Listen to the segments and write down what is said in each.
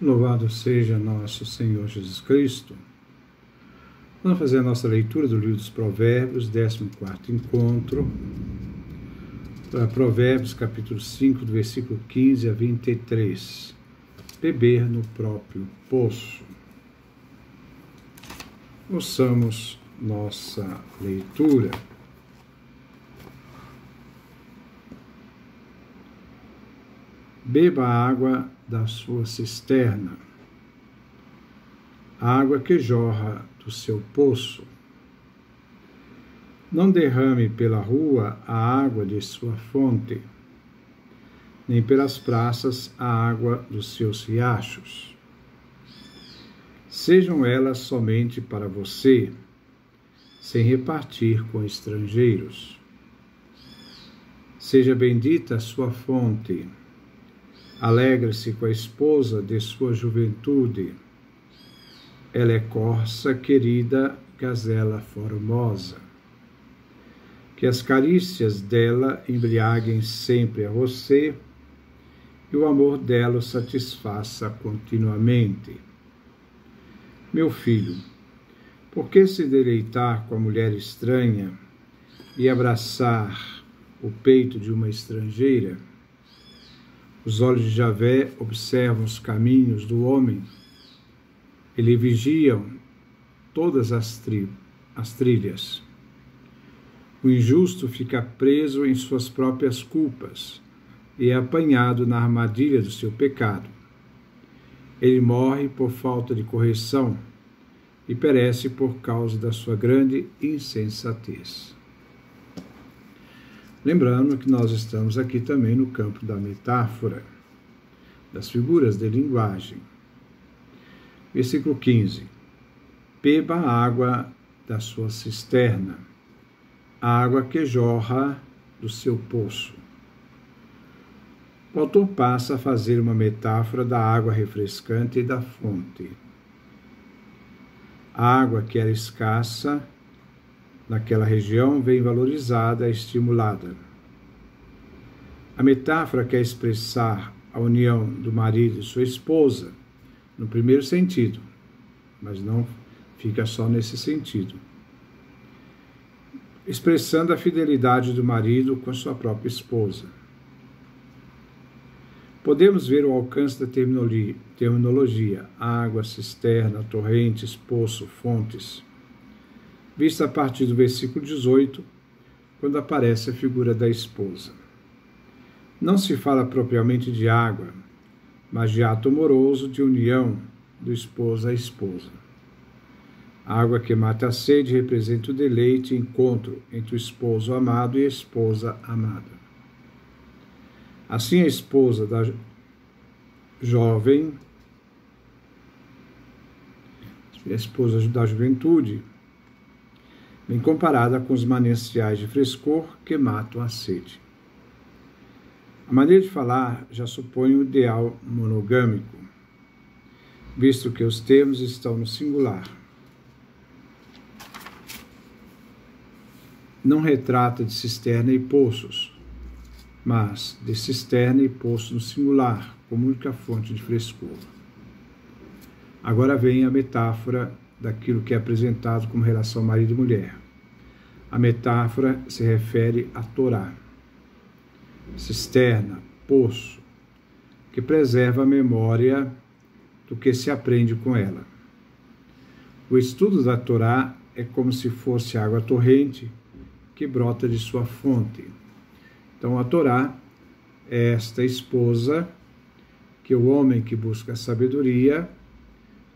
Louvado seja nosso Senhor Jesus Cristo. Vamos fazer a nossa leitura do livro dos Provérbios, 14º encontro, para Provérbios, capítulo 5, do versículo 15 a 23. Beber no próprio poço. Ouçamos nossa leitura. Beba a água da sua cisterna, a água que jorra do seu poço. Não derrame pela rua a água de sua fonte, nem pelas praças a água dos seus riachos. Sejam elas somente para você, sem repartir com estrangeiros. Seja bendita a sua fonte. Alegre-se com a esposa de sua juventude. Ela é corça querida, gazela formosa. Que as carícias dela embriaguem sempre a você, e o amor dela o satisfaça continuamente. Meu filho, por que se deleitar com a mulher estranha e abraçar o peito de uma estrangeira? Os olhos de Javé observam os caminhos do homem. Ele vigiam todas as trilhas. O injusto fica preso em suas próprias culpas e é apanhado na armadilha do seu pecado. Ele morre por falta de correção e perece por causa da sua grande insensatez. Lembrando que nós estamos aqui também no campo da metáfora, das figuras de linguagem. Versículo 15. Beba a água da sua cisterna, a água que jorra do seu poço. O autor passa a fazer uma metáfora da água refrescante e da fonte. A água que era escassa naquela região vem valorizada e estimulada. A metáfora quer expressar a união do marido e sua esposa no primeiro sentido, mas não fica só nesse sentido. Expressando a fidelidade do marido com sua própria esposa. Podemos ver o alcance da terminologia água, cisterna, torrentes, poço, fontes, vista a partir do versículo 18, quando aparece a figura da esposa. Não se fala propriamente de água, mas de ato amoroso de união do esposo à esposa. A água que mata a sede representa o deleite e encontro entre o esposo amado e a esposa amada. Assim, a esposa da jovem, a esposa da juventude, bem comparada com os mananciais de frescor que matam a sede. A maneira de falar já supõe o ideal monogâmico, visto que os termos estão no singular. Não retrata de cisterna e poços, mas de cisterna e poço no singular, como única fonte de frescor. Agora vem a metáfora daquilo que é apresentado como relação marido e mulher. A metáfora se refere à Torá, cisterna, poço, que preserva a memória do que se aprende com ela. O estudo da Torá é como se fosse água torrente que brota de sua fonte. Então, a Torá é esta esposa que o homem que busca a sabedoria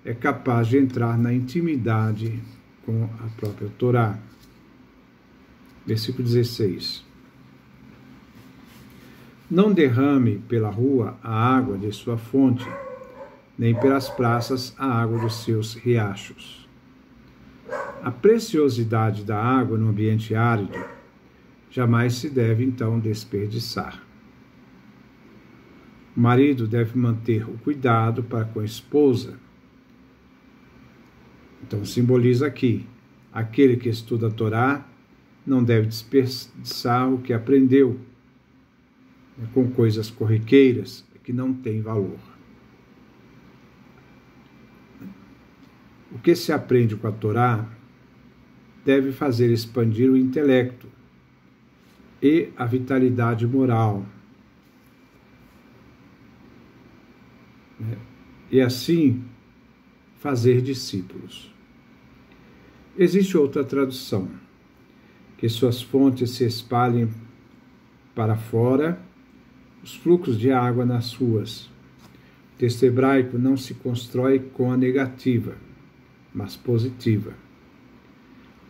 é capaz de entrar na intimidade com a própria Torá. Versículo 16. Não derrame pela rua a água de sua fonte, nem pelas praças a água dos seus riachos. A preciosidade da água no ambiente árido jamais se deve, então, desperdiçar. O marido deve manter o cuidado para com a esposa. Então, simboliza aqui, aquele que estuda a Torá não deve desperdiçar o que aprendeu, com coisas corriqueiras que não têm valor. que se aprende com a Torá deve fazer expandir o intelecto e a vitalidade moral. E assim fazer discípulos. Existe outra tradução, que suas fontes se espalhem para fora, os fluxos de água nas ruas. O texto hebraico não se constrói com a negativa, mas positiva.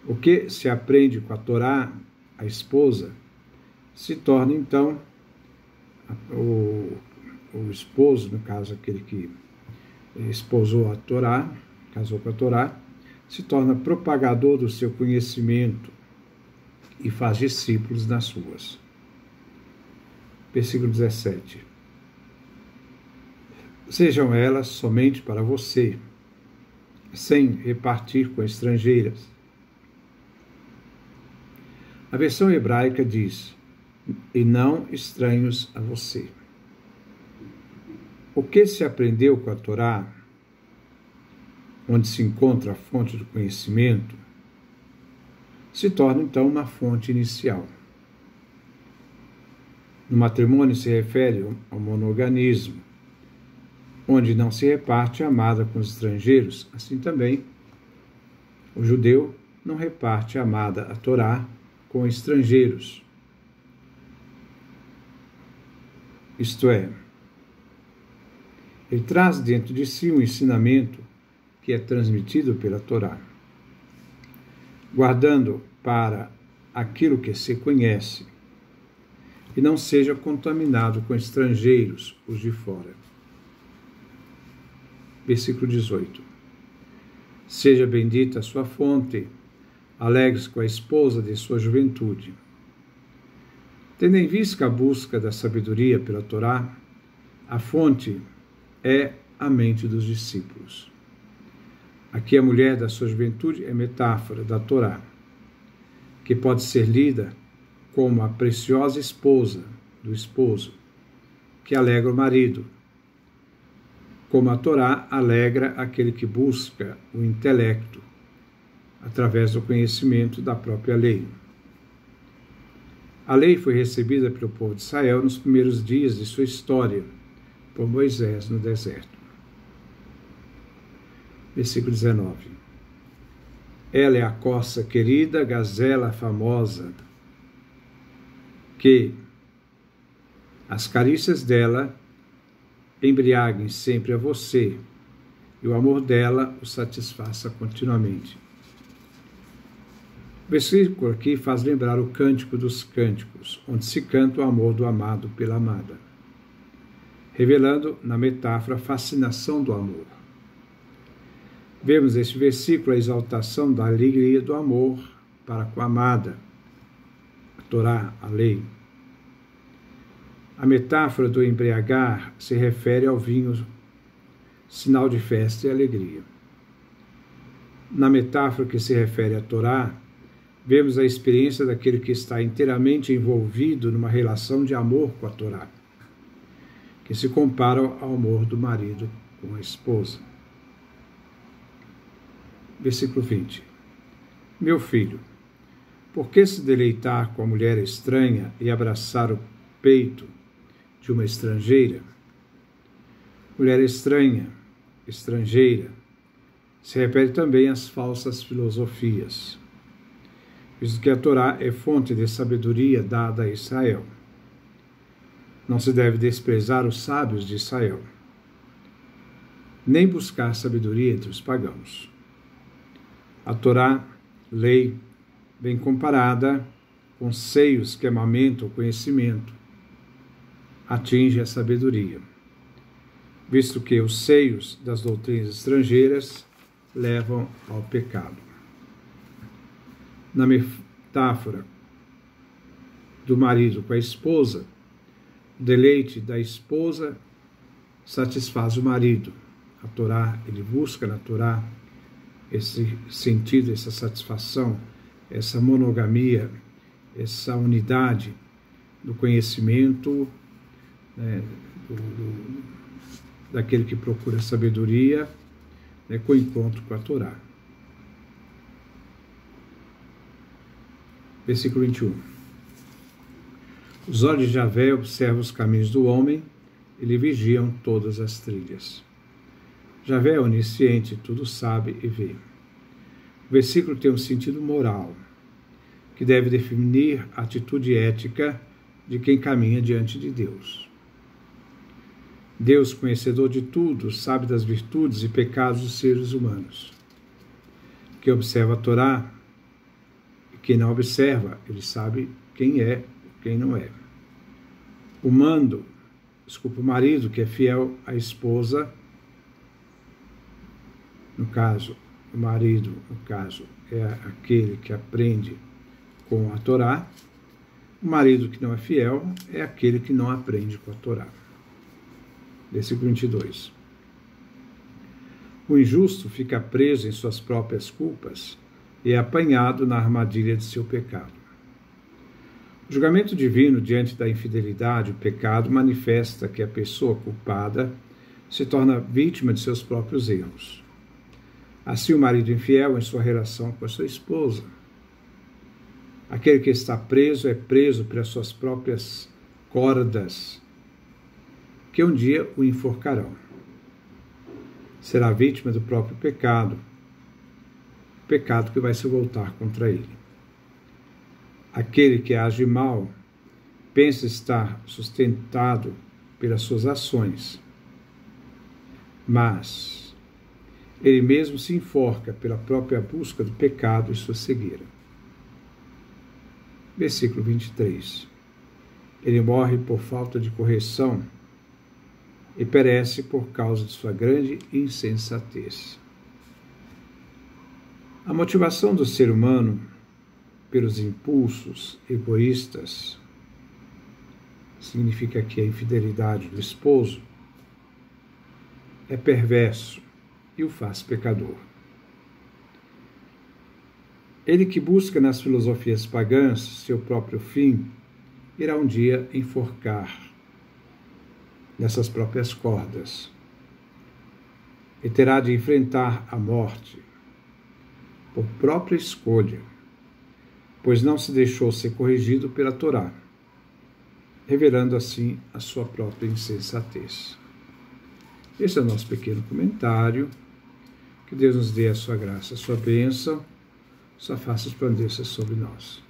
O que se aprende com a Torá, a esposa, se torna então o esposo, no caso aquele que esposou a Torá, casou com a Torá, se torna propagador do seu conhecimento e faz discípulos nas ruas. Versículo 17. Sejam elas somente para você, sem repartir com estrangeiras. A versão hebraica diz, e não estranhos a você. O que se aprendeu com a Torá, onde se encontra a fonte do conhecimento, se torna então uma fonte inicial. No matrimônio se refere ao monoganismo, onde não se reparte a amada com os estrangeiros. Assim também, o judeu não reparte a amada, a Torá, com estrangeiros. Isto é, ele traz dentro de si um ensinamento que é transmitido pela Torá, guardando para aquilo que se conhece, e não seja contaminado com estrangeiros, os de fora. Versículo 18. Seja bendita a sua fonte, alegre-se com a esposa de sua juventude. Tendo em vista a busca da sabedoria pela Torá, a fonte é a mente dos discípulos. Aqui a mulher da sua juventude é metáfora da Torá, que pode ser lida como a preciosa esposa do esposo, que alegra o marido, como a Torá alegra aquele que busca o intelecto, através do conhecimento da própria lei. A lei foi recebida pelo povo de Israel nos primeiros dias de sua história, por Moisés no deserto. Versículo 19. Ela é a corça querida, gazela famosa, que as carícias dela embriaguem sempre a você, e o amor dela o satisfaça continuamente. O versículo aqui faz lembrar o Cântico dos Cânticos, onde se canta o amor do amado pela amada, revelando na metáfora a fascinação do amor. Vemos neste versículo a exaltação da alegria do amor para com a amada, a Torá, a lei. A metáfora do embriagar se refere ao vinho, sinal de festa e alegria. Na metáfora que se refere à Torá, vemos a experiência daquele que está inteiramente envolvido numa relação de amor com a Torá, que se compara ao amor do marido com a esposa. Versículo 20. Meu filho, por que se deleitar com a mulher estranha e abraçar o peito de uma estrangeira? Mulher estranha, estrangeira, se refere também às falsas filosofias, visto que a Torá é fonte de sabedoria dada a Israel. Não se deve desprezar os sábios de Israel, nem buscar sabedoria entre os pagãos. A Torá, lei, vem comparada com seios que amamentam o conhecimento, atinge a sabedoria, visto que os seios das doutrinas estrangeiras levam ao pecado. Na metáfora do marido com a esposa, o deleite da esposa satisfaz o marido. A Torá, ele busca na Torá esse sentido, essa satisfação, essa monogamia, essa unidade do conhecimento, daquele que procura sabedoria, com o encontro com a Torá. Versículo 21. Os olhos de Javé observam os caminhos do homem e lhe vigiam todas as trilhas. Javé é onisciente, tudo sabe e vê. O versículo tem um sentido moral, que deve definir a atitude ética de quem caminha diante de Deus. Deus, conhecedor de tudo, sabe das virtudes e pecados dos seres humanos. Quem observa a Torá e quem não observa, ele sabe quem é e quem não é. O marido que é fiel à esposa, no caso, o marido, é aquele que aprende com a Torá. O marido que não é fiel é aquele que não aprende com a Torá. Versículo 22. O injusto fica preso em suas próprias culpas e é apanhado na armadilha de seu pecado. O julgamento divino diante da infidelidade, o pecado, manifesta que a pessoa culpada se torna vítima de seus próprios erros. Assim, o marido infiel em sua relação com a sua esposa. Aquele que está preso é preso pelas suas próprias cordas, que um dia o enforcarão. Será vítima do próprio pecado, o pecado que vai se voltar contra ele. Aquele que age mal pensa estar sustentado pelas suas ações, mas ele mesmo se enforca pela própria busca do pecado e sua cegueira. Versículo 23. Ele morre por falta de correção e perece por causa de sua grande insensatez. A motivação do ser humano pelos impulsos egoístas significa que a infidelidade do esposo é perverso e o faz pecador. Ele que busca nas filosofias pagãs seu próprio fim, irá um dia enforcar nessas próprias cordas e terá de enfrentar a morte por própria escolha, pois não se deixou ser corrigido pela Torá, revelando assim a sua própria insensatez. Esse é o nosso pequeno comentário. Que Deus nos dê a sua graça, a sua bênção, sua face resplandeça sobre nós.